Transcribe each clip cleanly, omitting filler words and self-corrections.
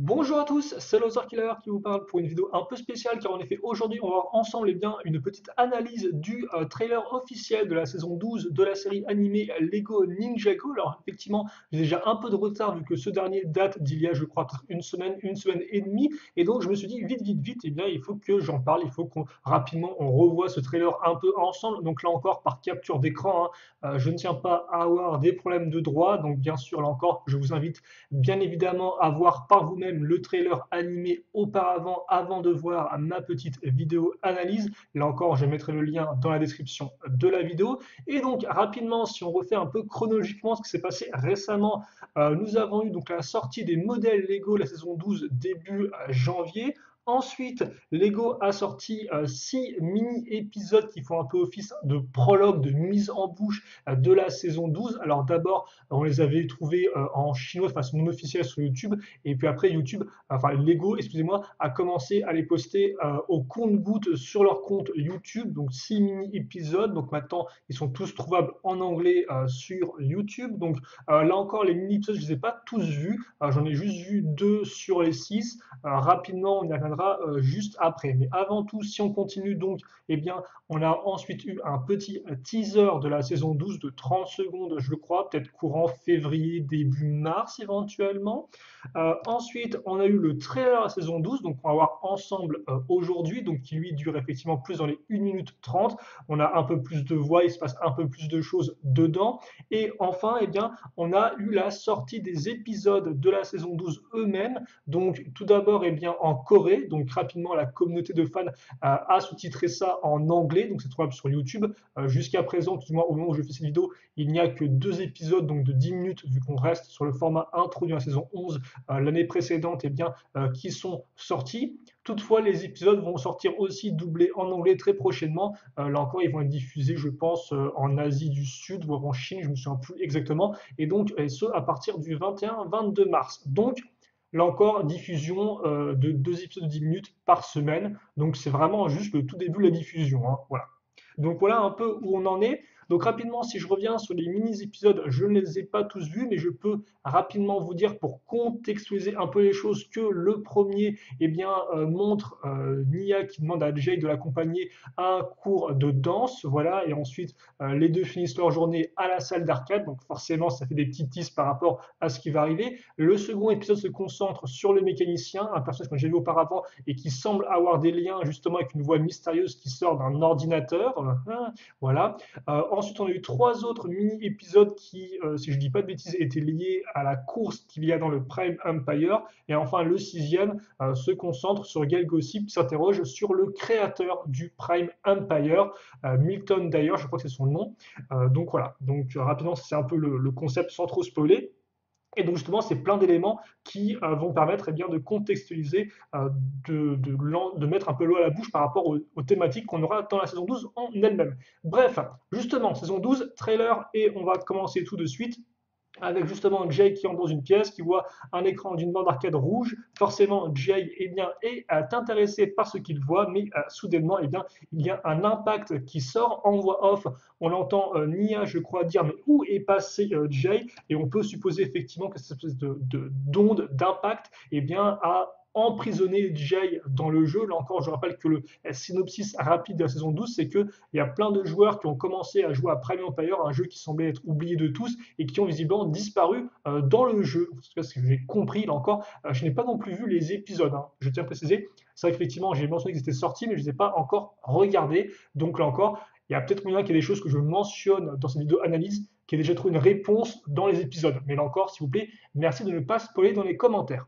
Bonjour à tous, c'est Lothar Killer qui vous parle pour une vidéo un peu spéciale car en effet aujourd'hui on va voir ensemble une petite analyse du trailer officiel de la saison 12 de la série animée Lego Ninjago. Alors effectivement j'ai déjà un peu de retard vu que ce dernier date d'il y a je crois peut-être une semaine et demie et donc je me suis dit vite, et bien il faut que j'en parle, il faut qu'on rapidement on revoie ce trailer un peu ensemble. Donc là encore par capture d'écran, je ne tiens pas à avoir des problèmes de droit, donc bien sûr là encore je vous invite bien évidemment à voir par vous-même le trailer animé auparavant avant de voir ma petite vidéo analyse. Là encore, je mettrai le lien dans la description de la vidéo. Et donc rapidement, si on refait un peu chronologiquement ce qui s'est passé récemment, nous avons eu donc la sortie des modèles Lego la saison 12 début janvier. Ensuite, Lego a sorti 6 mini-épisodes qui font un peu office de prologue, de mise en bouche de la saison 12. Alors d'abord, on les avait trouvés en chinois de façon non officielle sur YouTube, et puis après YouTube, enfin Lego, excusez-moi, a commencé à les poster au compte-gouttes sur leur compte YouTube, donc 6 mini-épisodes. Donc maintenant, ils sont tous trouvables en anglais sur YouTube. Donc là encore, les mini-épisodes, je ne les ai pas tous vus, j'en ai juste vu 2 sur les 6. Rapidement, on y reviendra juste après. Mais avant tout, si on continue donc, eh bien, on a ensuite eu un petit teaser de la saison 12 de 30 secondes, je crois, peut-être courant février, début mars éventuellement. Ensuite, on a eu le trailer de la saison 12, donc on va voir ensemble aujourd'hui, donc qui lui dure effectivement plus dans les 1 minute 30. On a un peu plus de voix, il se passe un peu plus de choses dedans. Et enfin, eh bien, on a eu la sortie des épisodes de la saison 12 eux-mêmes. Donc tout d'abord, eh bien, en Corée, donc rapidement la communauté de fans a sous-titré ça en anglais, donc c'est trouvable sur YouTube. Jusqu'à présent, tout du moins au moment où je fais cette vidéo, il n'y a que 2 épisodes donc de 10 minutes vu qu'on reste sur le format intro de la saison 11 l'année précédente, eh bien, qui sont sortis. Toutefois, les épisodes vont sortir aussi doublés en anglais très prochainement. Là encore, ils vont être diffusés, je pense, en Asie du Sud, voire en Chine, je ne me souviens plus exactement. Et donc, ce à partir du 21-22 mars. Donc, là encore, diffusion de 2 épisodes de 10 minutes par semaine. Donc, c'est vraiment juste le tout début de la diffusion, hein. Voilà. Donc voilà un peu où on en est. Donc rapidement, si je reviens sur les mini-épisodes, je ne les ai pas tous vus, mais je peux rapidement vous dire pour contextualiser un peu les choses que le premier eh bien, montre Nia qui demande à Jay de l'accompagner à un cours de danse, voilà, et ensuite les deux finissent leur journée à la salle d'arcade, donc forcément ça fait des petits teases par rapport à ce qui va arriver. Le second épisode se concentre sur le mécanicien, un personnage que j'ai vu auparavant et qui semble avoir des liens justement avec une voix mystérieuse qui sort d'un ordinateur, voilà. Ensuite, on a eu 3 autres mini-épisodes qui, si je ne dis pas de bêtises, étaient liés à la course qu'il y a dans le Prime Empire. Et enfin, le sixième se concentre sur Gail Gossip qui s'interroge sur le créateur du Prime Empire, Milton Dyer, je crois que c'est son nom. Donc voilà, donc rapidement, c'est un peu le concept sans trop spoiler. Et donc justement, c'est plein d'éléments qui vont permettre eh bien, de contextualiser, de mettre un peu l'eau à la bouche par rapport aux thématiques qu'on aura dans la saison 12 en elle-même. Bref, justement, saison 12, trailer, et on va commencer tout de suite avec justement Jay qui entre dans une pièce, qui voit un écran d'une bande d'arcade rouge. Forcément, Jay eh bien, est intéressé par ce qu'il voit, mais soudainement, eh bien, il y a un impact qui sort en voix off. On entend Nia, je crois, dire mais où est passé Jay. Et on peut supposer effectivement que cette espèce d'onde, d'impact, eh bien, a emprisonné Jay dans le jeu. Là encore, je rappelle que le synopsis rapide de la saison 12, c'est qu'il y a plein de joueurs qui ont commencé à jouer à Prime Empire, un jeu qui semblait être oublié de tous, et qui ont visiblement disparu dans le jeu. En tout cas, ce que j'ai compris, là encore, je n'ai pas non plus vu les épisodes, hein, je tiens à préciser. C'est vrai qu'effectivement, j'ai mentionné qu'ils étaient sortis, mais je ne les ai pas encore regardés. Donc là encore, il y a peut-être moyen qu'il y ait des choses que je mentionne dans cette vidéo analyse, qui ait déjà trouvé une réponse dans les épisodes. Mais là encore, s'il vous plaît, merci de ne pas spoiler dans les commentaires.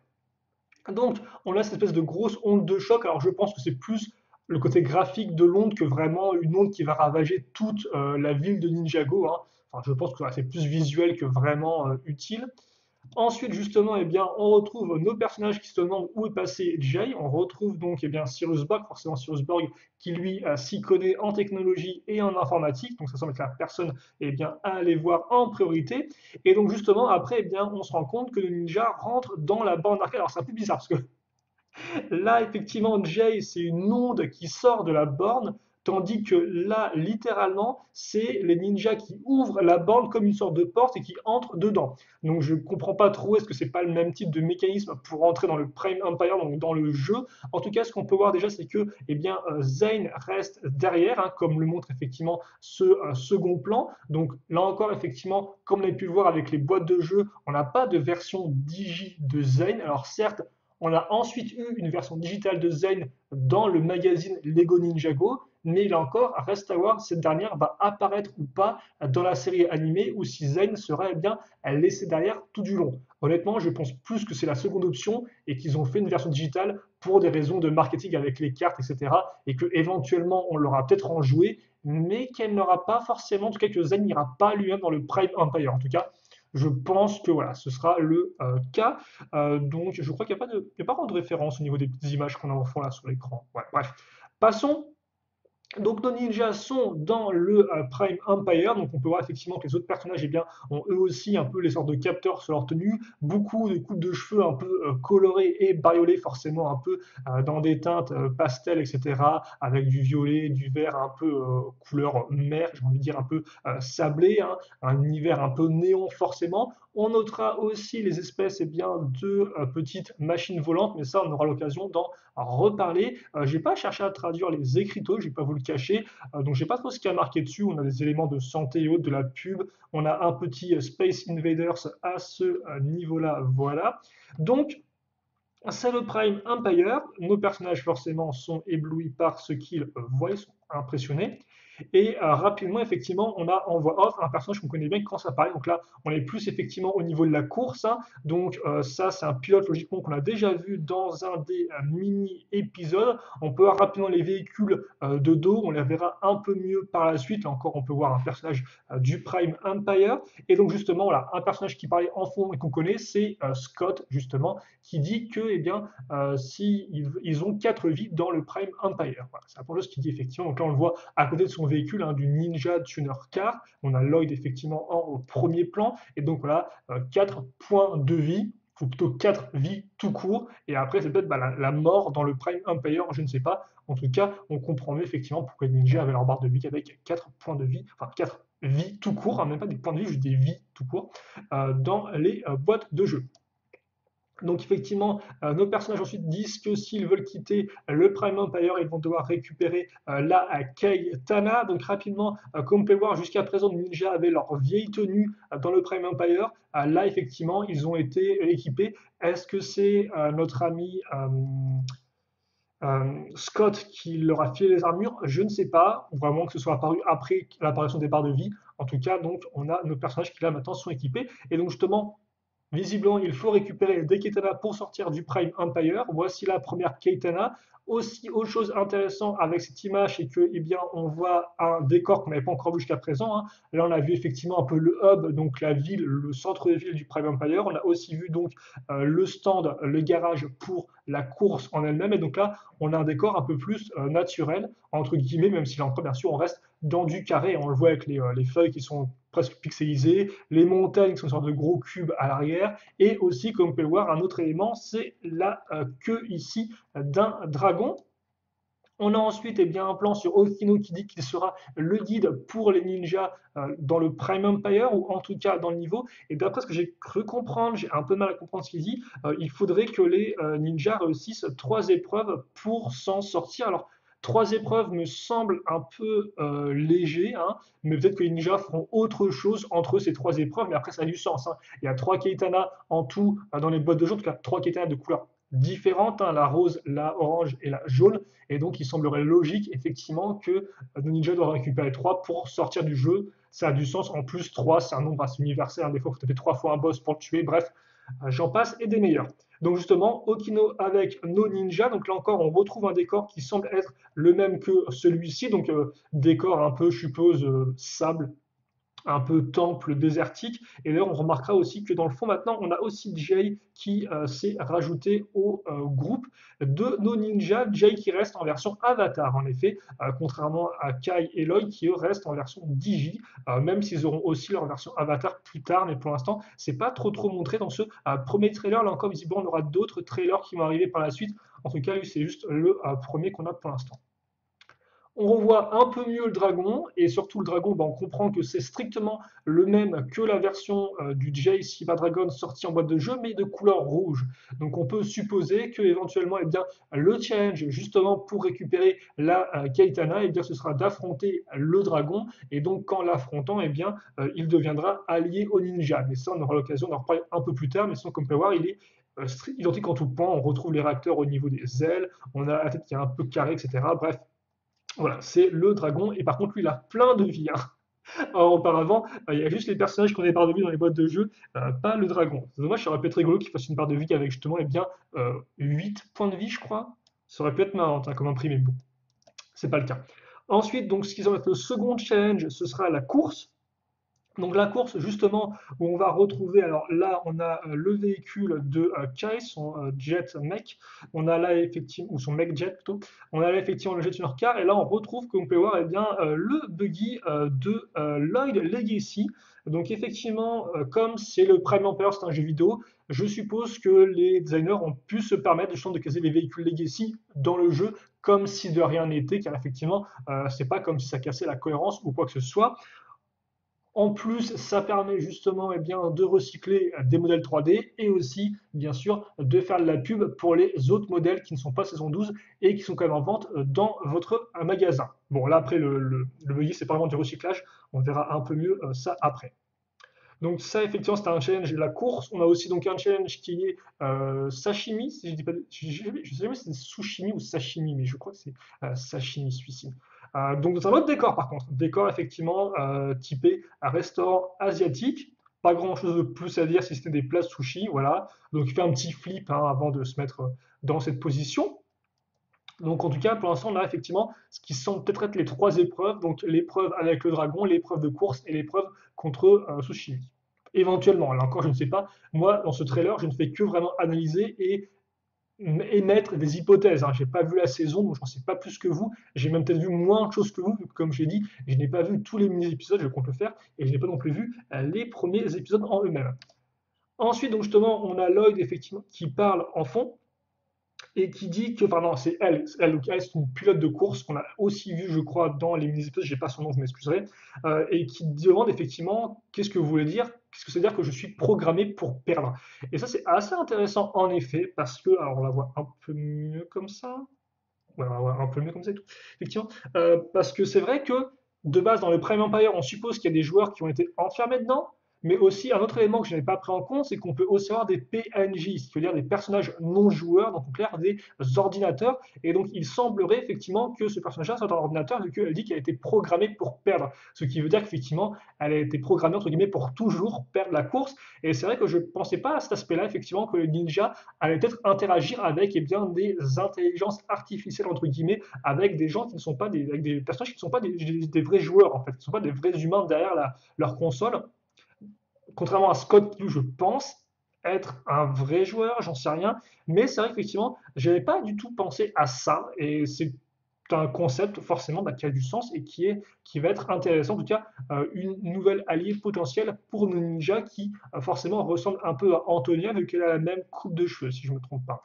Donc, on a cette espèce de grosse onde de choc. Alors, je pense que c'est plus le côté graphique de l'onde que vraiment une onde qui va ravager toute la ville de Ninjago, hein. Enfin, je pense que c'est plus visuel que vraiment utile. Ensuite, justement, eh bien, on retrouve nos personnages qui se demandent où est passé Jay. On retrouve donc eh bien, Cyrus Borg, forcément Cyrus Borg, qui lui s'y connaît en technologie et en informatique. Donc ça semble être la personne eh bien, à aller voir en priorité. Et donc justement, après, eh bien, on se rend compte que le ninja rentre dans la bande d'arcade. Alors c'est un peu bizarre parce que là, effectivement, Jay, c'est une onde qui sort de la borne. tandis que là, littéralement, c'est les ninjas qui ouvrent la borne comme une sorte de porte et qui entrent dedans. Donc je comprends pas trop, est-ce que c'est pas le même type de mécanisme pour entrer dans le Prime Empire, donc dans le jeu. En tout cas, ce qu'on peut voir déjà, c'est que eh bien, Zane reste derrière, hein, comme le montre effectivement ce second plan. Donc là encore, effectivement, comme on a pu le voir avec les boîtes de jeu, on n'a pas de version digi de Zane. Alors certes, on a ensuite eu une version digitale de Zane dans le magazine Lego Ninjago, mais là encore, reste à voir si cette dernière va apparaître ou pas dans la série animée ou si Zane sera eh bien laissé derrière tout du long. Honnêtement, je pense plus que c'est la seconde option et qu'ils ont fait une version digitale pour des raisons de marketing avec les cartes, etc. Et que éventuellement on l'aura peut-être en joué, mais qu'elle n'aura pas forcément, en tout cas que Zen n'ira pas lui-même dans le Prime Empire. En tout cas, je pense que voilà, ce sera le cas. Donc je crois qu'il n'y a, a pas vraiment de référence au niveau des petites images qu'on a en fond là sur l'écran. Ouais, bref. Passons donc nos ninjas sont dans le Prime Empire, donc on peut voir effectivement que les autres personnages eh bien, ont eux aussi un peu les sortes de capteurs sur leur tenue, beaucoup de coupes de cheveux un peu colorées et bariolées forcément un peu dans des teintes pastel, etc., avec du violet, du vert un peu couleur mer, j'ai envie de dire un peu sablé, hein, un univers un peu néon forcément. On notera aussi les espèces eh bien, de petites machines volantes, mais ça on aura l'occasion d'en reparler. J'ai pas cherché à traduire les écriteaux, je vais pas vous le cacher, donc j'ai pas trop ce qu'il y a marqué dessus. On a des éléments de santé et autres, de la pub. On a un petit Space Invaders à ce niveau-là, voilà. Donc c'est le Prime Empire. Nos personnages forcément sont éblouis par ce qu'ils voient, ils sont impressionnés. Et rapidement, effectivement, on voit off un personnage qu'on connaît bien quand ça parle. Donc là, on est plus effectivement au niveau de la course, hein. Donc ça, c'est un pilote logiquement qu'on a déjà vu dans un des mini-épisodes. On peut voir rapidement les véhicules de dos. On les verra un peu mieux par la suite. Là encore, on peut voir un personnage du Prime Empire. Et donc justement, voilà, un personnage qui parlait en fond et qu'on connaît, c'est Scott, justement, qui dit que, eh bien, si ils ont 4 vies dans le Prime Empire. Voilà, c'est un peu ce qu'il dit effectivement. Donc là, on le voit à côté de son véhicule, hein, du Ninja Tuner Car. On a Lloyd effectivement au premier plan. Et donc voilà, 4 points de vie, ou plutôt 4 vies tout court. Et après, c'est peut-être bah, la mort dans le Prime Empire, je ne sais pas. En tout cas, on comprend mieux effectivement pourquoi les ninjas avaient leur barre de vie avec 4 points de vie, enfin 4 vies tout court, hein, même pas des points de vie, juste des vies tout court, dans les boîtes de jeu. Donc effectivement, nos personnages ensuite disent que s'ils veulent quitter le Prime Empire, ils vont devoir récupérer la Kei-Tana. Donc rapidement, comme on peut le voir, jusqu'à présent, les ninjas avaient leur vieille tenue dans le Prime Empire. Là, effectivement, ils ont été équipés. Est-ce que c'est notre ami Scott qui leur a filé les armures? Je ne sais pas. Vraiment que ce soit apparu après l'apparition des barres de vie. En tout cas, donc, on a nos personnages qui là maintenant sont équipés. Et donc justement, visiblement, il faut récupérer des Keitana pour sortir du Prime Empire. Voici la première Keitana. Aussi, autre chose intéressante avec cette image, c'est que, eh bien, on voit un décor qu'on n'avait pas encore vu jusqu'à présent, hein. Là, on a vu effectivement un peu le hub, donc la ville, le centre-ville du Prime Empire. On a aussi vu donc le stand, le garage pour la course en elle-même. Et donc là, on a un décor un peu plus naturel, entre guillemets, même si là encore, bien sûr, on reste dans du carré. On le voit avec les feuilles qui sont presque pixelisées, les montagnes qui sont une sorte de gros cubes à l'arrière, et aussi, comme on peut le voir, un autre élément, c'est la queue ici d'un dragon. On a ensuite eh bien, un plan sur Okino qui dit qu'il sera le guide pour les ninjas dans le Prime Empire, ou en tout cas dans le niveau. Et d'après ce que j'ai cru comprendre, j'ai un peu de mal à comprendre ce qu'il dit, il faudrait que les ninjas réussissent 3 épreuves pour s'en sortir. Alors, 3 épreuves me semble un peu léger, hein, mais peut-être que les ninjas feront autre chose entre ces 3 épreuves, mais après ça a du sens, hein. Il y a 3 Keitana en tout dans les boîtes de jeu, en tout cas 3 Keitana de couleur différentes, hein, la rose, la orange et la jaune. Et donc, il semblerait logique, effectivement, que nos ninjas doivent récupérer 3 pour sortir du jeu. Ça a du sens. En plus, 3, c'est un nombre assez universel, hein. Des fois, il faut taper 3 fois un boss pour le tuer. Bref, j'en passe et des meilleurs. Donc, justement, Okino avec nos ninjas. Donc, là encore, on retrouve un décor qui semble être le même que celui-ci. Donc, décor un peu, je suppose, sable, un peu temple désertique. Et là, on remarquera aussi que dans le fond, maintenant, on a aussi Jay qui s'est rajouté au groupe de nos ninjas. Jay qui reste en version avatar, en effet, contrairement à Kai et Lloyd qui, eux, restent en version Digi, même s'ils auront aussi leur version avatar plus tard. Mais pour l'instant, c'est pas trop montré dans ce premier trailer. Là encore, visiblement, on aura d'autres trailers qui vont arriver par la suite. En tout cas, lui, c'est juste le premier qu'on a pour l'instant. On revoit un peu mieux le dragon, et surtout le dragon, on comprend que c'est strictement le même que la version du Jay Shiva Dragon sorti en boîte de jeu, mais de couleur rouge. Donc on peut supposer que éventuellement, le challenge justement pour récupérer la Kaitana, ce sera d'affronter le dragon, et donc qu'en l'affrontant, il deviendra allié au ninja. Mais ça, on aura l'occasion d'en reparler un peu plus tard, mais sinon, comme on peut voir, il est identique en tout point. On retrouve les réacteurs au niveau des ailes, on a la tête qui est un peu carrée, etc. Bref, voilà, c'est le dragon, et par contre, lui, il a plein de vie, hein. Alors, auparavant, il y a juste les personnages qu'on avait barre de vie dans les boîtes de jeu, pas le dragon. C'est dommage, ça aurait pu être rigolo qu'il fasse une barre de vie avec justement 8 points de vie, je crois. Ça aurait pu être marrant hein, comme imprimé, mais bon, c'est pas le cas. Ensuite, donc, ce qui va être le second challenge, ce sera la course. Donc la course justement où on va retrouver, alors là on a le véhicule de Kai, son jet mech, on a là effectivement, ou son mech jet plutôt, on a là effectivement le jet tuner car, et là on retrouve, comme on peut voir, le buggy de Lloyd Legacy. Donc effectivement, comme c'est le Prime Empire, c'est un jeu vidéo, je suppose que les designers ont pu se permettre justement de caser les véhicules Legacy dans le jeu, comme si de rien n'était, car effectivement, c'est pas comme si ça cassait la cohérence ou quoi que ce soit. En plus, ça permet justement de recycler des modèles 3D et aussi, bien sûr, de faire de la pub pour les autres modèles qui ne sont pas saison 12 et qui sont quand même en vente dans votre magasin. Bon, là, après, le buggy, c'est pas vraiment du recyclage. On verra un peu mieux ça après. Donc ça, effectivement, c'est un challenge. La course, on a aussi donc un challenge qui est sashimi. Si je dis pas, je sais jamais si c'est sushimi ou sashimi, mais je crois que c'est sashimi celui-ci. Donc dans un autre décor, par contre, décor effectivement typé à restaurant asiatique. Pas grand-chose de plus à dire si c'était des plats sushi, voilà. Donc il fait un petit flip hein, avant de se mettre dans cette position. Donc en tout cas, pour l'instant, on a effectivement ce qui semble peut-être être les trois épreuves, donc l'épreuve avec le dragon, l'épreuve de course et l'épreuve contre Sushimi. Éventuellement, là encore, je ne sais pas. Moi, dans ce trailer, je ne fais que vraiment analyser et émettre des hypothèses. Hein. Je n'ai pas vu la saison, donc je n'en sais pas plus que vous. J'ai même peut-être vu moins de choses que vous, comme j'ai dit, je n'ai pas vu tous les mini-épisodes, je compte le faire, et je n'ai pas non plus vu les premiers épisodes en eux-mêmes. Ensuite, donc justement, on a Lloyd, effectivement, qui parle en fond et qui dit que, enfin non, c'est elle, c'est une pilote de course qu'on a aussi vu, je crois, dans les mini-épisodes, j'ai pas son nom, je m'excuserai, et qui demande effectivement qu'est-ce que vous voulez dire, qu'est-ce que c'est dire que je suis programmé pour perdre. Et ça, c'est assez intéressant en effet, parce que, alors on la voit un peu mieux comme ça, ouais, on la voit un peu mieux comme ça et tout, effectivement, parce que c'est vrai que de base, dans le Prime Empire, on suppose qu'il y a des joueurs qui ont été enfermés dedans, mais aussi un autre élément que je n'avais pas pris en compte, c'est qu'on peut aussi avoir des PNJ, ce qui veut dire des personnages non joueurs, donc en clair des ordinateurs. Et donc il semblerait effectivement que ce personnage-là soit un ordinateur, vu qu'elle dit qu'elle a été programmée pour perdre. Ce qui veut dire qu'effectivement, elle a été programmée entre guillemets pour toujours perdre la course. Et c'est vrai que je ne pensais pas à cet aspect-là, effectivement, que le ninja allait peut-être interagir avec des intelligences artificielles, entre guillemets, avec des gens qui ne sont pas des, avec des personnages qui ne sont pas des vrais joueurs, en fait, qui ne sont pas des vrais humains derrière leur console. Contrairement à Scott, qui je pense être un vrai joueur, j'en sais rien, mais c'est vrai qu'effectivement, je n'avais pas du tout pensé à ça, et c'est un concept forcément qui a du sens et qui va être intéressant, en tout cas une nouvelle alliée potentielle pour nos ninjas qui forcément ressemble un peu à Antonia vu qu'elle a la même coupe de cheveux, si je ne me trompe pas.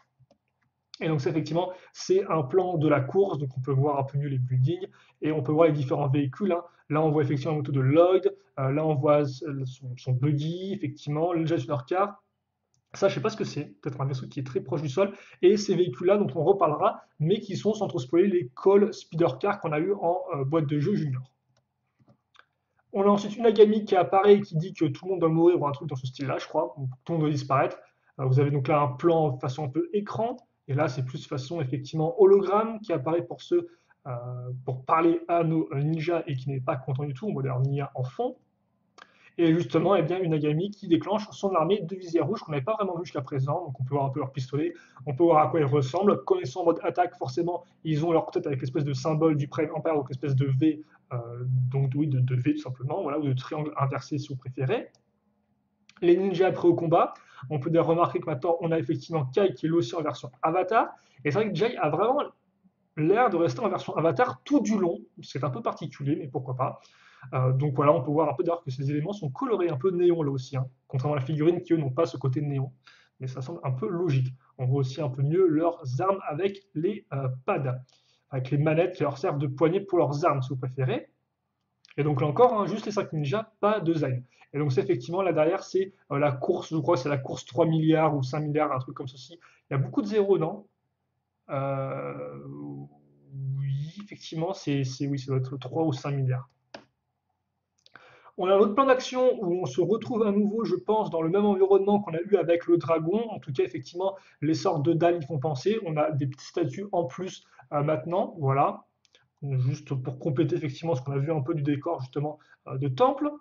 Et donc, ça, effectivement, c'est un plan de la course. Donc, on peut voir un peu mieux les buildings et on peut voir les différents véhicules. Hein. Là, on voit effectivement la moto de Lloyd. Là, on voit son buggy, effectivement, le jet car. Ça, je sais pas ce que c'est. Peut-être un vaisseau qui est très proche du sol. Et ces véhicules-là, dont on reparlera, mais qui sont, sans trop spoiler, les Call Speeder Car qu'on a eu en boîte de jeu junior. On a ensuite une Agami qui apparaît et qui dit que tout le monde doit mourir ou un truc dans ce style-là, je crois. Donc, tout le monde doit disparaître. Vous avez donc là un plan façon un peu écran. Et là, c'est plus façon effectivement hologramme qui apparaît pour ceux pour parler à nos ninjas et qui n'est pas content du tout, en mode Nia en fond. Et justement, une Agami qui déclenche son armée de visières rouges qu'on n'avait pas vraiment vu jusqu'à présent. Donc on peut voir un peu leur pistolet, on peut voir à quoi ils ressemblent. Connaissant en mode attaque, forcément, ils ont leur tête avec l'espèce de symbole du Prime Empire, donc l'espèce de V, donc oui, de V tout simplement, voilà, ou de triangle inversé si vous préférez. Les ninjas après au combat, on peut d'ailleurs remarquer que maintenant on a effectivement Kai qui est aussi en version Avatar. Et c'est vrai que Jay a vraiment l'air de rester en version Avatar tout du long. C'est un peu particulier, mais pourquoi pas. Donc voilà, on peut voir un peu d'ailleurs que ces éléments sont colorés un peu néon là aussi, hein, contrairement à la figurine qui eux n'ont pas ce côté néon. Mais ça semble un peu logique. On voit aussi un peu mieux leurs armes avec les pads. avec les manettes qui leur servent de poignée pour leurs armes, si vous préférez. Et donc là encore, hein, juste les 5 ninjas, pas de Zayn. Et donc c'est effectivement, là derrière, c'est la course, je crois que c'est la course 3 milliards ou 5 milliards, un truc comme ceci. Il y a beaucoup de zéros, non? Euh, oui, effectivement, oui, ça doit être 3 ou 5 milliards. On a un autre plan d'action où on se retrouve à nouveau, je pense, dans le même environnement qu'on a eu avec le dragon. En tout cas, effectivement, les sortes de dalles y font penser. On a des petites statues en plus maintenant, voilà. Juste pour compléter effectivement ce qu'on a vu un peu du décor justement de temple.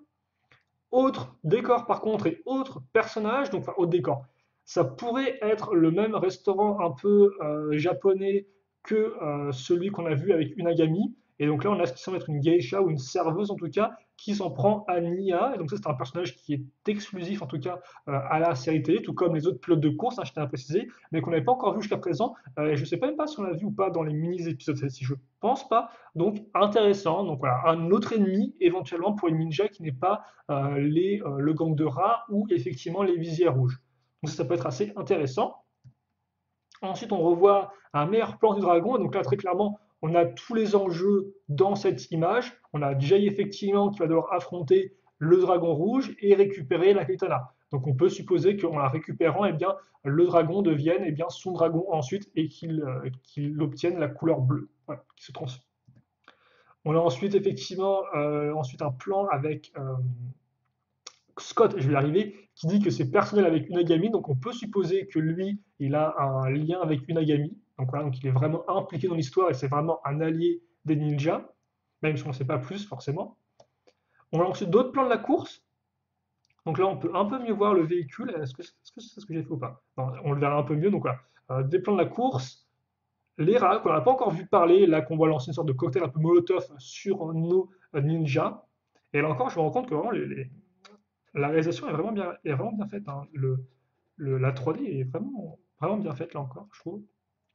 Autre décor par contre et autre personnage, donc enfin autre décor. Ça pourrait être le même restaurant un peu japonais que celui qu'on a vu avec Unagami. Et donc là, on a ce qui semble être une geisha ou une serveuse en tout cas, qui s'en prend à Nia. Et donc ça, c'est un personnage qui est exclusif en tout cas à la série télé, tout comme les autres pilotes de course, hein, je tiens à préciser, mais qu'on n'avait pas encore vu jusqu'à présent. Et je ne sais même pas si on l'a vu ou pas dans les mini-épisodes, si je pense pas. Donc intéressant. Donc voilà, un autre ennemi éventuellement pour une ninja qui n'est pas le gang de rats ou effectivement les visières rouges. Donc ça peut être assez intéressant. Ensuite, on revoit un meilleur plan du dragon. Donc là, très clairement, on a tous les enjeux dans cette image. On a Jay effectivement qui va devoir affronter le dragon rouge et récupérer la katana. Donc on peut supposer qu'en la récupérant, eh bien, le dragon devienne eh bien, son dragon ensuite et qu'il obtienne la couleur bleue, voilà, qui se transforme. On a ensuite effectivement ensuite un plan avec Scott, je vais y arriver, qui dit que c'est personnel avec Unagami, donc on peut supposer que lui, il a un lien avec Unagami, donc voilà, donc il est vraiment impliqué dans l'histoire et c'est vraiment un allié des ninjas, même si on ne sait pas plus forcément. On a ensuite d'autres plans de la course, donc là on peut un peu mieux voir le véhicule, est-ce que c'est ce que j'ai fait ou pas? Non, on le verra un peu mieux, donc voilà. Des plans de la course, les rats qu'on n'a pas encore vu parler, là qu'on voit lancer une sorte de cocktail un peu molotov sur nos ninjas, et là encore je me rends compte que vraiment la réalisation est vraiment bien faite, hein. La 3D est vraiment, vraiment bien faite là encore, je trouve.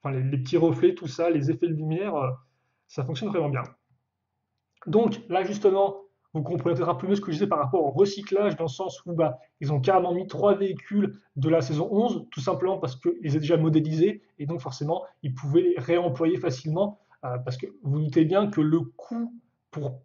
Enfin, les petits reflets, tout ça, les effets de lumière, ça fonctionne vraiment bien. Donc là justement, vous comprenez peut-être un peu mieux ce que je disais par rapport au recyclage, dans le sens où bah, ils ont carrément mis 3 véhicules de la saison 11, tout simplement parce qu'ils étaient déjà modélisés, et donc forcément, ils pouvaient les réemployer facilement, parce que vous doutez bien que le coût pour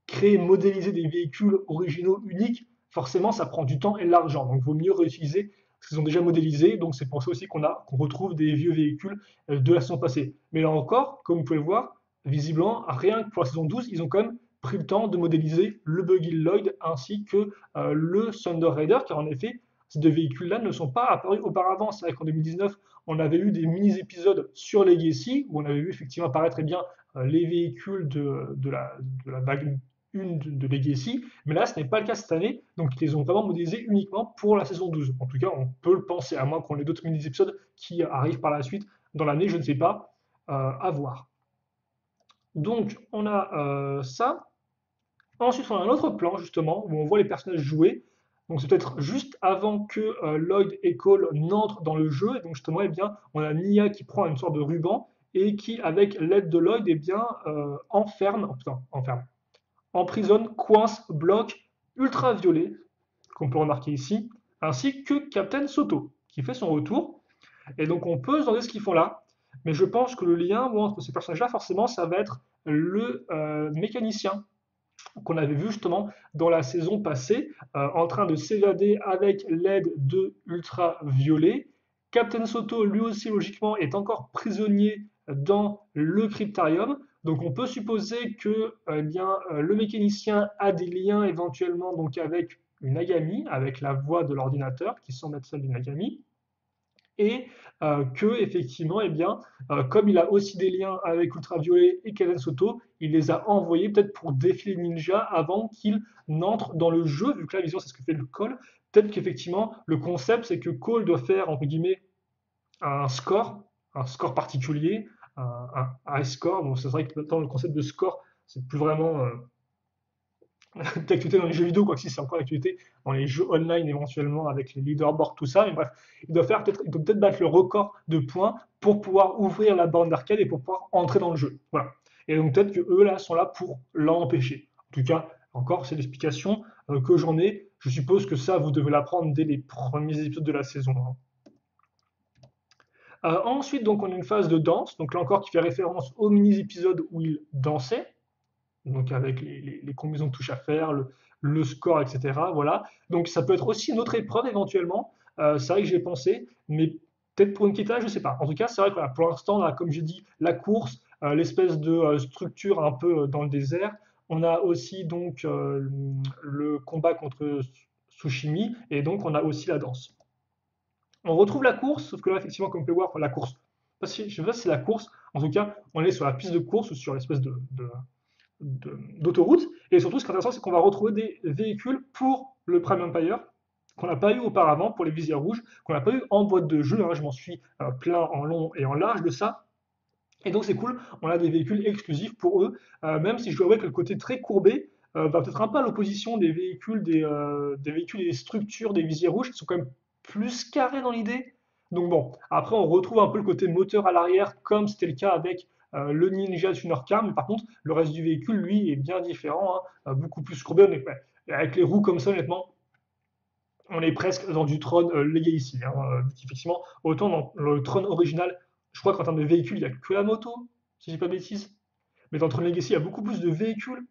créer, modéliser des véhicules originaux uniques, forcément, ça prend du temps et de l'argent. Donc, il vaut mieux réutiliser ce qu'ils ont déjà modélisé. Donc, c'est pour ça aussi qu'on retrouve des vieux véhicules de la saison passée. Mais là encore, comme vous pouvez le voir, visiblement, rien que pour la saison 12, ils ont quand même pris le temps de modéliser le Buggy Lloyd ainsi que le Thunder Raider, car en effet, ces deux véhicules-là ne sont pas apparus auparavant. C'est vrai qu'en 2019, on avait eu des mini-épisodes sur Legacy, où on avait vu effectivement apparaître eh bien, les véhicules de la vague une de Legacy, mais là ce n'est pas le cas cette année, donc ils les ont vraiment modélisés uniquement pour la saison 12. En tout cas, on peut le penser, à moins qu'on ait d'autres mini-épisodes qui arrivent par la suite dans l'année, je ne sais pas, à voir. Donc on a ça. Ensuite, on a un autre plan justement où on voit les personnages jouer. Donc c'est peut-être juste avant que Lloyd et Cole n'entrent dans le jeu. Et donc justement, eh bien, on a Nia qui prend une sorte de ruban et qui, avec l'aide de Lloyd, eh bien, emprisonne, coince, bloque, ultraviolet, qu'on peut remarquer ici, ainsi que Captain Soto, qui fait son retour. Et donc on peut se demander ce qu'ils font là, mais je pense que le lien entre ces personnages-là, forcément, ça va être le mécanicien qu'on avait vu justement dans la saison passée, en train de s'évader avec l'aide de Ultraviolet. Captain Soto, lui aussi, logiquement, est encore prisonnier dans le cryptarium. Donc on peut supposer que bien, le mécanicien a des liens éventuellement donc, avec une Agami, avec la voix de l'ordinateur, qui semble être celle d'une Agami, et que effectivement, eh bien, comme il a aussi des liens avec Ultraviolet et Karen Soto, il les a envoyés peut-être pour défier les ninjas avant qu'ils n'entrent dans le jeu, vu que la vision c'est ce que fait le Cole. Peut-être qu'effectivement, le concept c'est que Cole doit faire, entre guillemets, un score particulier, un high score. Donc c'est vrai que maintenant le concept de score, c'est plus vraiment d'actualité dans les jeux vidéo, quoi que si c'est encore d'actualité dans les jeux online éventuellement avec les leaderboards, tout ça. Mais bref, il doit peut-être battre le record de points pour pouvoir ouvrir la borne d'arcade et pour pouvoir entrer dans le jeu. Voilà. Et donc peut-être que eux là sont là pour l'empêcher. En tout cas, encore, c'est l'explication que j'en ai. Je suppose que ça, vous devez l'apprendre dès les premiers épisodes de la saison, hein. Ensuite, donc, on a une phase de danse, donc là encore qui fait référence aux mini-épisodes où il dansait, donc avec les combinaisons de touches à faire, le score, etc. Voilà. Donc ça peut être aussi une autre épreuve éventuellement. C'est vrai que j'y ai pensé, mais peut-être pour une Kita, je sais pas. En tout cas, c'est vrai que voilà, pour l'instant, on a, comme j'ai dit, la course, l'espèce de structure un peu dans le désert. On a aussi donc le combat contre Tsushimi, et donc on a aussi la danse. On retrouve la course, sauf que là, effectivement, comme on peut voir, la course, je ne sais pas si c'est la course, en tout cas, on est sur la piste de course ou sur l'espèce d'autoroute. Et surtout, ce qui est intéressant, c'est qu'on va retrouver des véhicules pour le Prime Empire qu'on n'a pas eu auparavant pour les visières rouges, qu'on n'a pas eu en boîte de jeu. Hein, je m'en suis plein en long et en large de ça. Et donc c'est cool, on a des véhicules exclusifs pour eux, même si je dois avouer que le côté très courbé va peut-être un peu à l'opposition des véhicules et des structures des visiers rouges qui sont quand même plus carrés dans l'idée. Donc bon, après on retrouve un peu le côté moteur à l'arrière comme c'était le cas avec le Ninja Tuner Car, mais par contre le reste du véhicule lui est bien différent, hein, beaucoup plus courbé. Ouais, avec les roues comme ça honnêtement, on est presque dans du Tron Legacy. Hein, effectivement, autant dans le Tron original, je crois qu'en termes de véhicules, il n'y a que la moto, si je dis pas de bêtises. Mais dans Tron Legacy, il y a beaucoup plus de véhicules.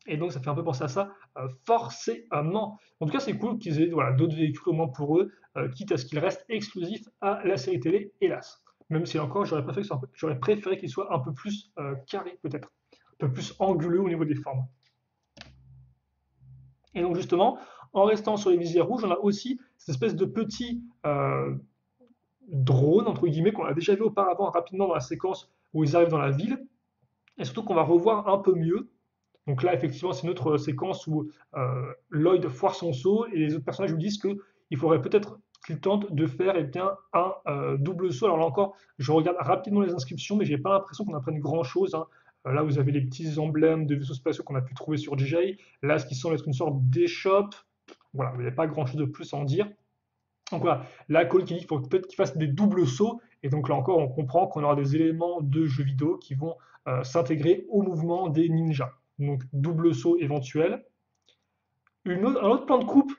Et donc, ça fait un peu penser à ça, forcément. En tout cas, c'est cool qu'ils aient voilà, d'autres véhicules au moins pour eux, quitte à ce qu'ils restent exclusifs à la série télé, hélas. Même si encore, j'aurais préféré qu'ils soient un peu plus carrés, peut-être. Un peu plus anguleux au niveau des formes. Et donc justement, en restant sur les visières rouges, on a aussi cette espèce de petit drone, entre guillemets, qu'on a déjà vu auparavant rapidement dans la séquence où ils arrivent dans la ville, et surtout qu'on va revoir un peu mieux. Donc là, effectivement, c'est une autre séquence où Lloyd foire son saut, et les autres personnages lui disent qu'il faudrait peut-être qu'ils tentent de faire eh bien, un double saut. Alors là encore, je regarde rapidement les inscriptions, mais j'ai pas l'impression qu'on apprenne grand-chose. Hein. Là, vous avez les petits emblèmes de vaisseaux spatiaux qu'on a pu trouver sur DJ. Là, ce qui semble être une sorte d'échoppe. Voilà, il n'y a pas grand-chose de plus à en dire. Donc voilà, là, Cole qui dit qu'il faut peut-être qu'il fasse des doubles sauts, et donc là encore, on comprend qu'on aura des éléments de jeux vidéo qui vont s'intégrer au mouvement des ninjas. Donc double saut éventuel. Un autre plan de coupe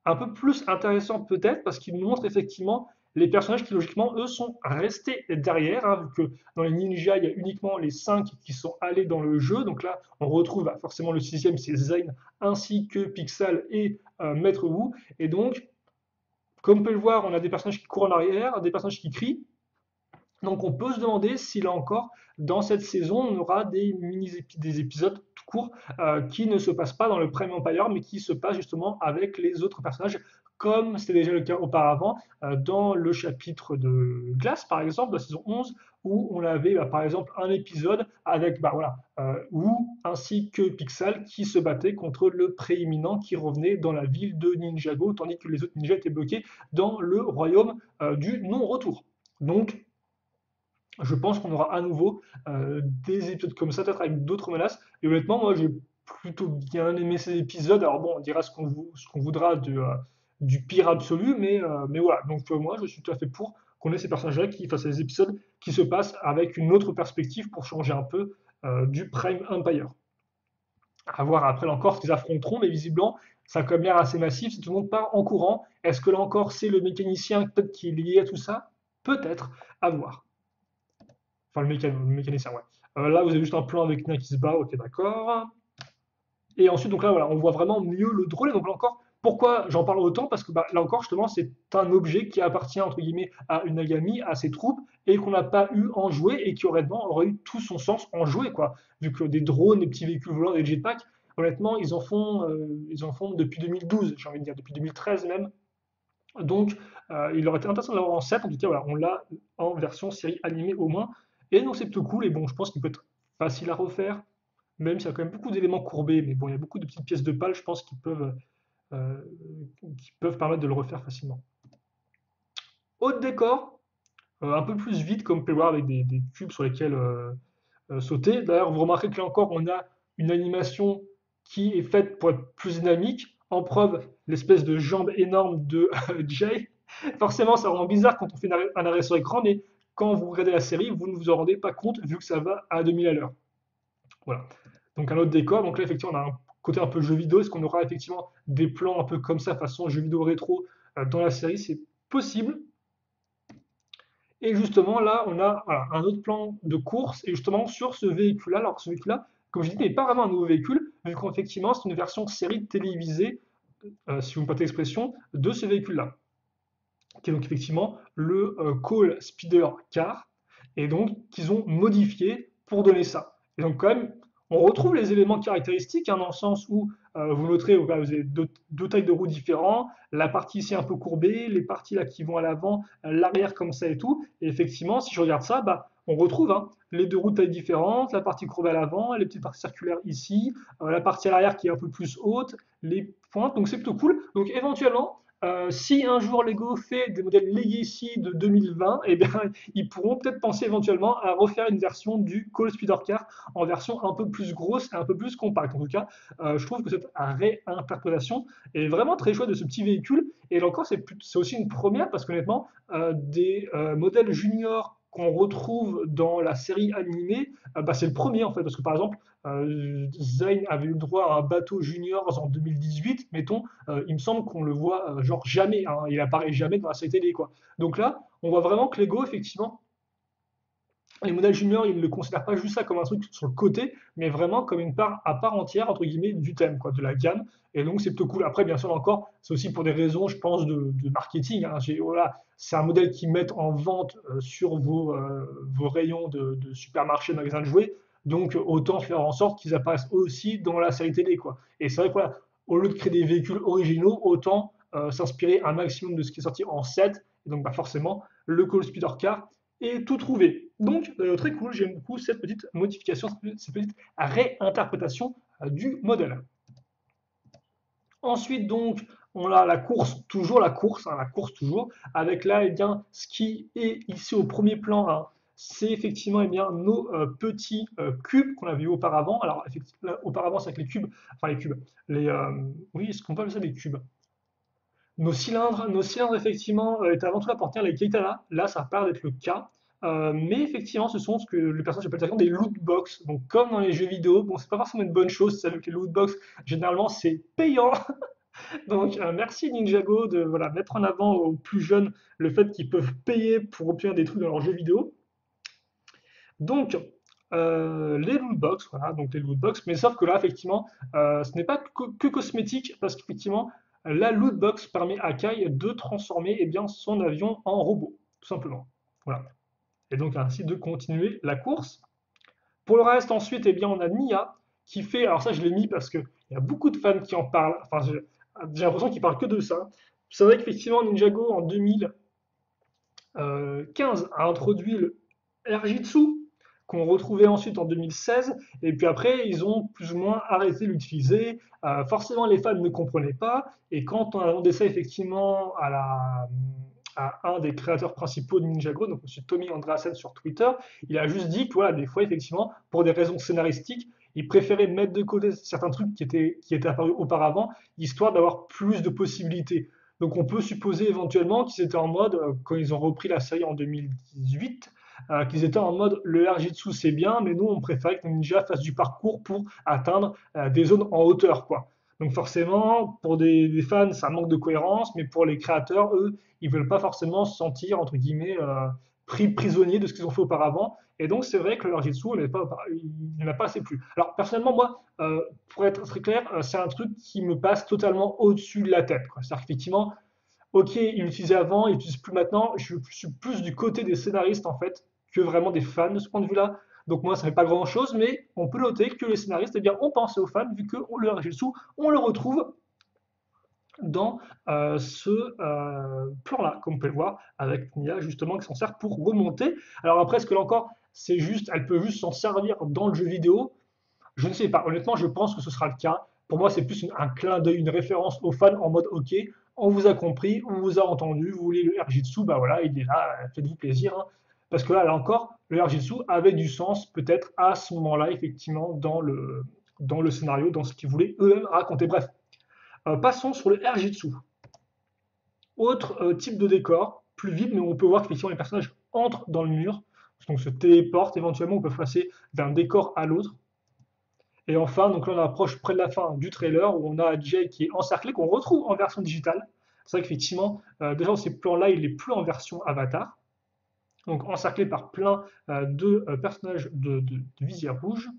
un peu plus intéressant peut-être, parce qu'il nous montre effectivement les personnages qui logiquement, eux, sont restés derrière, hein, vu que dans les ninjas, il y a uniquement les 5 qui sont allés dans le jeu. Donc là, on retrouve forcément le sixième, c'est Zayn, ainsi que Pixel et Maître Wu. Et donc, comme on peut le voir, on a des personnages qui courent en arrière, des personnages qui crient. Donc on peut se demander si là encore, dans cette saison, on aura des épisodes tout courts qui ne se passent pas dans le Prime Empire, mais qui se passent justement avec les autres personnages, comme c'était déjà le cas auparavant dans le chapitre de Glace, par exemple, de la saison 11, où on avait par exemple un épisode avec voilà, Wu ainsi que Pixel qui se battaient contre le prééminent qui revenait dans la ville de Ninjago, tandis que les autres ninjas étaient bloqués dans le royaume du non-retour. Donc, je pense qu'on aura à nouveau des épisodes comme ça, peut-être avec d'autres menaces. Et honnêtement, moi, j'ai plutôt bien aimé ces épisodes. Alors bon, on dira ce qu'on voudra du pire absolu, mais voilà. Donc moi, je suis tout à fait pour qu'on ait ces personnages-là qui fassent des épisodes qui se passent avec une autre perspective pour changer un peu du Prime Empire. À voir après là encore ce qu'ils affronteront, mais visiblement, ça a quand même l'air assez massif. Si tout le monde part en courant, est-ce que là encore, c'est le mécanicien peut-être qui est lié à tout ça? Peut-être, à voir. Enfin, le mécanicien, ouais. Là, vous avez juste un plan avec Nia qui se bat, ok, d'accord. Et ensuite, donc là, voilà, on voit vraiment mieux le drôle. Et donc là encore, pourquoi j'en parle autant? Parce que là encore, justement, c'est un objet qui appartient, entre guillemets, à une Nagami, à ses troupes, et qu'on n'a pas eu en jouer, et qui aurait eu tout son sens en jouer, quoi. Vu que des drones, des petits véhicules volants, des jetpacks, honnêtement, ils en font depuis 2012, j'ai envie de dire, depuis 2013 même. Donc, il aurait été intéressant de l'avoir en 7. En tout cas, voilà, on l'a en version série animée au moins. Et donc, c'est plutôt cool. Et bon, je pense qu'il peut être facile à refaire, même s'il y a quand même beaucoup d'éléments courbés. Mais bon, il y a beaucoup de petites pièces de pal, je pense, euh, qui peuvent permettre de le refaire facilement. Haut de décor, un peu plus vide, comme on peut le voir, avec des cubes sur lesquels sauter. D'ailleurs, vous remarquez que là encore, on a une animation qui est faite pour être plus dynamique. En preuve, l'espèce de jambe énorme de Jay. Forcément, ça rend bizarre quand on fait un arrêt sur écran, mais quand vous regardez la série, vous ne vous en rendez pas compte vu que ça va à 2000 à l'heure. Voilà. Donc un autre décor. Donc là, effectivement, on a un côté un peu jeu vidéo. Est-ce qu'on aura effectivement des plans un peu comme ça, façon jeu vidéo rétro dans la série? C'est possible. Et justement, là, on a voilà, un autre plan de course, et justement sur ce véhicule-là, alors que ce véhicule-là, comme je dis, n'est pas vraiment un nouveau véhicule, vu qu'effectivement, c'est une version série télévisée, si vous me permettez l'expression, de ce véhicule-là, qui est donc effectivement le Cole Speeder Car, et donc qu'ils ont modifié pour donner ça. Et donc quand même, on retrouve les éléments caractéristiques, hein, dans le sens où vous noterez, vous avez deux tailles de roues différentes, la partie ici un peu courbée, les parties là qui vont à l'avant, l'arrière comme ça et tout. Et effectivement, si je regarde ça, bah, on retrouve, hein, les deux roues de taille différentes, la partie courbée à l'avant, les petites parties circulaires ici, la partie à l'arrière qui est un peu plus haute, les pointes, donc c'est plutôt cool. Donc éventuellement, si un jour Lego fait des modèles Legacy de 2020, eh bien, ils pourront peut-être penser éventuellement à refaire une version du Cole Speeder Car en version un peu plus grosse et un peu plus compacte. En tout cas, je trouve que cette réinterprétation est vraiment très chouette de ce petit véhicule. Et là encore, c'est aussi une première parce qu'honnêtement, des modèles juniors qu'on retrouve dans la série animée, bah, c'est le premier en fait. Parce que par exemple, Zayn avait eu le droit à un bateau junior en 2018, mettons, il me semble qu'on le voit genre jamais, hein, il apparaît jamais dans la série télé quoi. Donc là, on voit vraiment que Lego effectivement les modèles juniors, ils ne le considèrent pas juste ça comme un truc sur le côté, mais vraiment comme une part à part entière, entre guillemets, du thème, quoi, de la gamme. Et donc, c'est plutôt cool. Après, bien sûr, encore, c'est aussi pour des raisons, je pense, de marketing, hein. Voilà, c'est un modèle qu'ils mettent en vente sur vos rayons de supermarchés, magasins de jouets. Donc, autant faire en sorte qu'ils apparaissent aussi dans la série télé, quoi. Et c'est vrai que, voilà, au lieu de créer des véhicules originaux, autant s'inspirer un maximum de ce qui est sorti en 7. Et donc, bah, forcément, le Call Speeder Car et tout trouvé. Donc, très cool, j'aime beaucoup cette petite modification, cette petite réinterprétation du modèle. Ensuite, donc, on a la course, toujours la course, hein, la course toujours, avec là, eh bien, ce qui est ici au premier plan, hein, c'est effectivement eh bien, nos petits cubes qu'on avait eu auparavant. Alors, effectivement, auparavant, c'est avec les cubes, enfin les cubes, les, oui, est-ce qu'on peut appeler ça des cubes? Nos cylindres effectivement, étaient avant tout là pour tenir les Keitana. Là, ça part d'être le cas. Mais effectivement, ce sont ce que les personnes appellent directement des loot box. Donc, comme dans les jeux vidéo, bon, c'est pas forcément une bonne chose. C'est que les loot box, généralement, c'est payant. Donc, merci Ninjago de voilà, mettre en avant aux plus jeunes le fait qu'ils peuvent payer pour obtenir des trucs dans leurs jeux vidéo. Donc, les loot box, voilà, donc les loot box, mais sauf que là, effectivement, ce n'est pas que cosmétique, parce qu'effectivement, la loot box permet à Kai de transformer eh bien, son avion en robot, tout simplement. Voilà. Et donc ainsi de continuer la course. Pour le reste, ensuite, eh bien, on a Nia qui fait, alors ça je l'ai mis parce qu'il y a beaucoup de fans qui en parlent, enfin j'ai l'impression qu'ils parlent que de ça. C'est vrai qu'effectivement Ninjago en 2015 a introduit le Airjitsu, qu'on retrouvait ensuite en 2016, et puis après, ils ont plus ou moins arrêté de l'utiliser. Forcément, les fans ne comprenaient pas, et quand on a demandé ça effectivement à un des créateurs principaux de Ninjago, donc M. Tommy Andreasen sur Twitter, il a juste dit que voilà, des fois, effectivement, pour des raisons scénaristiques, il préférait mettre de côté certains trucs qui étaient apparus auparavant, histoire d'avoir plus de possibilités. Donc on peut supposer éventuellement qu'ils étaient en mode, quand ils ont repris la série en 2018, qu'ils étaient en mode le Airjitsu c'est bien, mais nous on préférait que les ninjas fassent du parcours pour atteindre des zones en hauteur, quoi. Donc forcément, pour des fans, ça manque de cohérence, mais pour les créateurs, eux, ils veulent pas forcément se sentir, entre guillemets, pris prisonniers de ce qu'ils ont fait auparavant. Et donc c'est vrai que le Airjitsu, il n'a pas assez plu. Alors personnellement, moi, pour être très clair, c'est un truc qui me passe totalement au-dessus de la tête, quoi. C'est-à-dire qu'effectivement, ok, il l'utilisait avant, il l'utilise plus maintenant. Je suis plus du côté des scénaristes en fait que vraiment des fans de ce point de vue-là. Donc moi, ça ne fait pas grand-chose, mais on peut noter que les scénaristes, eh bien, ont pensé aux fans vu que le Rajutsu, on le retrouve dans ce plan-là, comme vous pouvez le voir, avec Nia justement qui s'en sert pour remonter. Alors après, ce que là encore, c'est juste, elle peut juste s'en servir dans le jeu vidéo. Je ne sais pas. Honnêtement, je pense que ce sera le cas. Pour moi, c'est plus un clin d'œil, une référence aux fans en mode OK, on vous a compris, on vous a entendu, vous voulez le Airjitsu, bah voilà, il est là, faites-vous plaisir, hein. Parce que là encore, le Airjitsu avait du sens peut-être à ce moment-là, effectivement, dans le scénario, dans ce qu'ils voulaient eux-mêmes raconter. Bref, passons sur le Airjitsu. Autre type de décor, plus vite, mais on peut voir qu'effectivement les personnages entrent dans le mur, donc se téléportent éventuellement, on peut passer d'un décor à l'autre. Et enfin, donc là on approche près de la fin du trailer où on a Jay qui est encerclé, qu'on retrouve en version digitale. C'est vrai qu'effectivement, déjà dans ces plans-là, il n'est plus en version avatar. donc encerclé par plein de personnages de visière rouge.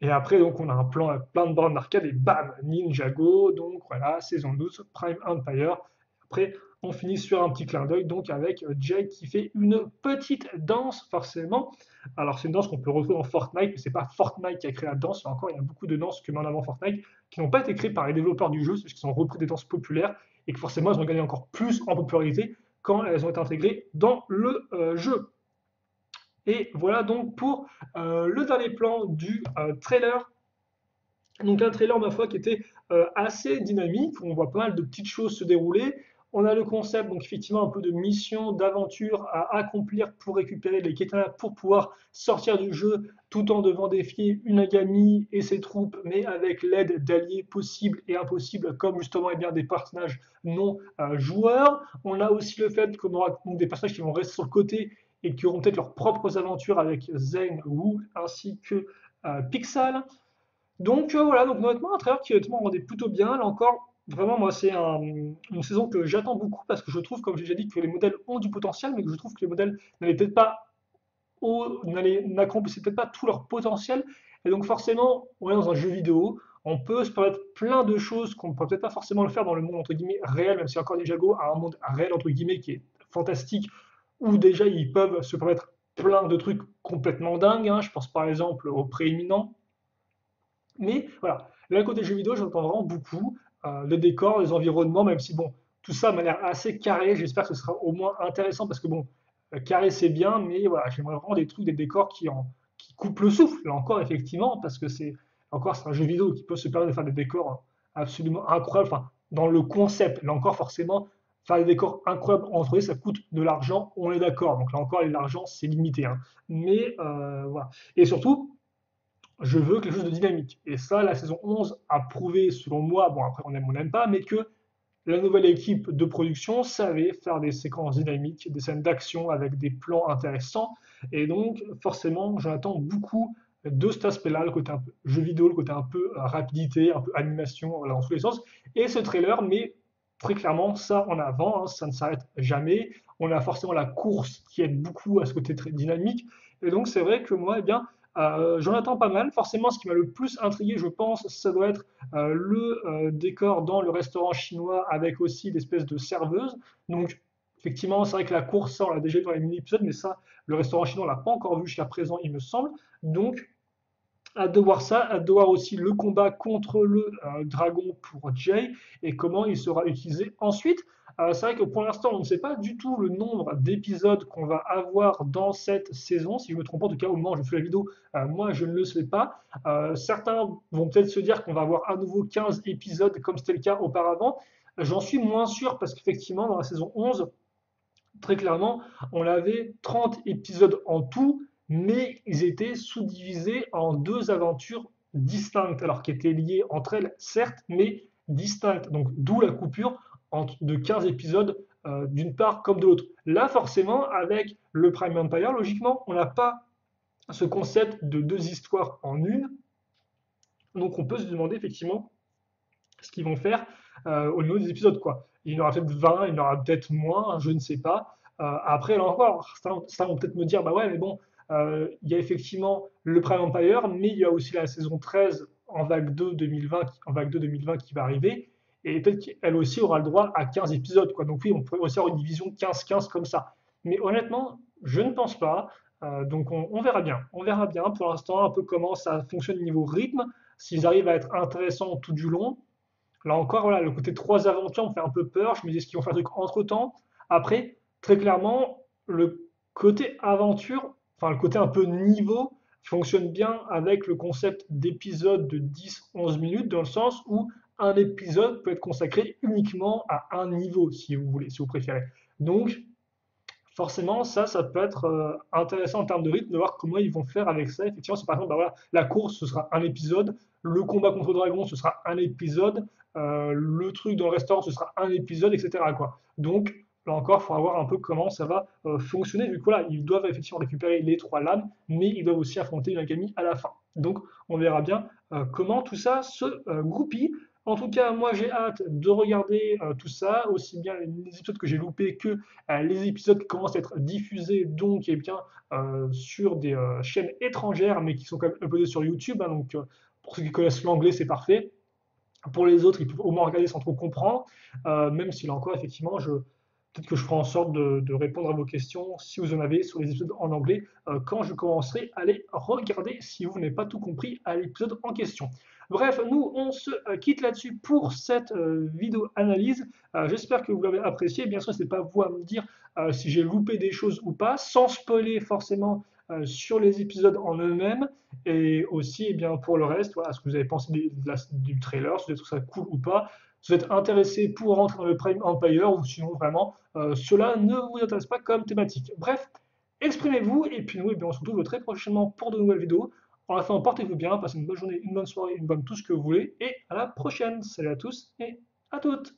Et après, donc, on a un plan, plein de bornes d'arcade et bam, Ninjago. Donc voilà, saison 12, Prime Empire. Après, on finit sur un petit clin d'œil, donc avec Jay qui fait une petite danse, forcément. Alors, c'est une danse qu'on peut retrouver dans Fortnite, mais c'est pas Fortnite qui a créé la danse. Là encore, il y a beaucoup de danses que met en avant Fortnite qui n'ont pas été créées par les développeurs du jeu, parce qu'ils ont repris des danses populaires et que forcément, elles ont gagné encore plus en popularité quand elles ont été intégrées dans le jeu. Et voilà donc pour le dernier plan du trailer. Donc un trailer, ma foi, qui était assez dynamique. On voit pas mal de petites choses se dérouler. On a le concept, donc effectivement, un peu de mission, d'aventure à accomplir pour récupérer les katanas pour pouvoir sortir du jeu tout en devant défier Unagami et ses troupes, mais avec l'aide d'alliés possibles et impossibles, comme justement eh bien, des personnages non joueurs. On a aussi le fait qu'on aura donc, des personnages qui vont rester sur le côté et qui auront peut-être leurs propres aventures avec Zane, Wu ainsi que Pixel. Donc voilà, donc honnêtement, un trailer qui honnêtement rendait plutôt bien. Là encore, vraiment, moi, c'est une saison que j'attends beaucoup parce que je trouve, comme j'ai déjà dit, que les modèles ont du potentiel, mais que je trouve que les modèles n'allaient peut-être pas n'accomplissaient peut-être pas tout leur potentiel. Et donc forcément, on est dans un jeu vidéo, on peut se permettre plein de choses qu'on ne pourrait peut-être pas forcément le faire dans le monde entre guillemets réel, même si encore Ninjago a un monde réel entre guillemets qui est fantastique, où déjà ils peuvent se permettre plein de trucs complètement dingues, hein. Je pense par exemple au prééminent, mais voilà, là, côté jeux vidéo, j'entends vraiment beaucoup les décors, les environnements, même si bon, tout ça m'a l'air assez carré. J'espère que ce sera au moins intéressant parce que bon, carré c'est bien, mais voilà, j'aimerais vraiment des trucs, des décors qui coupent le souffle. Là encore, effectivement, parce que c'est un jeu vidéo qui peut se permettre de faire des décors absolument incroyables. Enfin, dans le concept, là encore, forcément, faire des décors incroyables en 3D, ça coûte de l'argent, on est d'accord. Donc là encore, l'argent, c'est limité, hein. Mais voilà. Et surtout, je veux quelque chose de dynamique. Et ça, la saison 11 a prouvé, selon moi, bon après on n'aime pas, mais que la nouvelle équipe de production savait faire des séquences dynamiques, des scènes d'action avec des plans intéressants. Et donc, forcément, j'attends beaucoup de cet aspect-là, le côté un peu jeu vidéo, le côté un peu rapidité, un peu animation, voilà, dans tous les sens. Et ce trailer met très clairement ça en avant, hein, ça ne s'arrête jamais. On a forcément la course qui aide beaucoup à ce côté très dynamique. Et donc, c'est vrai que moi, eh bien, j'en attends pas mal. Forcément, ce qui m'a le plus intrigué, je pense, ça doit être le décor dans le restaurant chinois avec aussi l'espèce de serveuse. Donc, effectivement, c'est vrai que la course, ça, on l'a déjà vu dans les mini-épisodes, mais ça, le restaurant chinois, on l'a pas encore vu jusqu'à présent, il me semble. Donc, hâte de voir ça, hâte de voir aussi le combat contre le dragon pour Jay et comment il sera utilisé ensuite. C'est vrai que pour l'instant, on ne sait pas du tout le nombre d'épisodes qu'on va avoir dans cette saison. Si je me trompe pas, en tout cas, au moment où je fais la vidéo, moi, je ne le sais pas. Certains vont peut-être se dire qu'on va avoir à nouveau 15 épisodes comme c'était le cas auparavant. J'en suis moins sûr parce qu'effectivement, dans la saison 11, très clairement, on avait 30 épisodes en tout, mais ils étaient sous-divisés en deux aventures distinctes, alors qui étaient liées entre elles, certes, mais distinctes. Donc, d'où la coupure de 15 épisodes d'une part comme de l'autre. Là, forcément, avec le Prime Empire, logiquement, on n'a pas ce concept de deux histoires en une. Donc, on peut se demander effectivement ce qu'ils vont faire au niveau des épisodes, quoi. Il y en aura peut-être 20, il y en aura peut-être moins, je ne sais pas. Après, là encore, ça vont peut-être me dire, bah ouais, mais bon, il y a effectivement le Prime Empire, mais il y a aussi la saison 13 en vague 2 2020, en vague 2 2020 qui va arriver, et peut-être qu'elle aussi aura le droit à 15 épisodes, quoi. Donc oui, on pourrait aussi avoir une division 15-15 comme ça. Mais honnêtement, je ne pense pas. Donc on verra bien. On verra bien pour l'instant un peu comment ça fonctionne au niveau rythme, s'ils arrivent à être intéressants tout du long. Là encore, voilà, le côté trois aventures me fait un peu peur. Je me dis, est-ce qu'ils vont faire un truc entre temps? Après, très clairement, le côté aventure, enfin le côté un peu niveau, fonctionne bien avec le concept d'épisode de 10-11 minutes, dans le sens où un épisode peut être consacré uniquement à un niveau, si vous voulez, si vous préférez. Donc, forcément, ça peut être intéressant en termes de rythme, de voir comment ils vont faire avec ça. Effectivement, c'est par exemple, bah voilà, la course, ce sera un épisode, le combat contre le dragon, ce sera un épisode, le truc dans le restaurant, ce sera un épisode, etc., quoi. Donc, là encore, il faudra voir un peu comment ça va fonctionner, vu que voilà, ils doivent effectivement récupérer les trois lames, mais ils doivent aussi affronter Inagami à la fin. Donc, on verra bien comment tout ça se goupille. En tout cas, moi j'ai hâte de regarder tout ça, aussi bien les épisodes que j'ai loupés que les épisodes qui commencent à être diffusés donc eh bien, sur des chaînes étrangères, mais qui sont quand même uploadés sur YouTube, hein, donc pour ceux qui connaissent l'anglais, c'est parfait. Pour les autres, ils peuvent au moins regarder sans trop comprendre, même si là encore, effectivement, peut-être que je ferai en sorte de répondre à vos questions, si vous en avez, sur les épisodes en anglais, quand je commencerai à les regarder, si vous n'avez pas tout compris à l'épisode en question. Bref, nous, on se quitte là-dessus pour cette vidéo analyse. J'espère que vous l'avez apprécié. Bien sûr, ce n'est pas vous à me dire si j'ai loupé des choses ou pas, sans spoiler forcément sur les épisodes en eux-mêmes. Et aussi, eh bien, pour le reste, voilà, ce que vous avez pensé du trailer, si vous avez trouvé ça cool ou pas, si vous êtes intéressé pour rentrer dans le Prime Empire, ou sinon vraiment, cela ne vous intéresse pas comme thématique. Bref, exprimez-vous, et puis nous, eh bien, on se retrouve très prochainement pour de nouvelles vidéos. En attendant, portez-vous bien, passez une bonne journée, une bonne soirée, une bonne tout ce que vous voulez, et à la prochaine. Salut à tous et à toutes!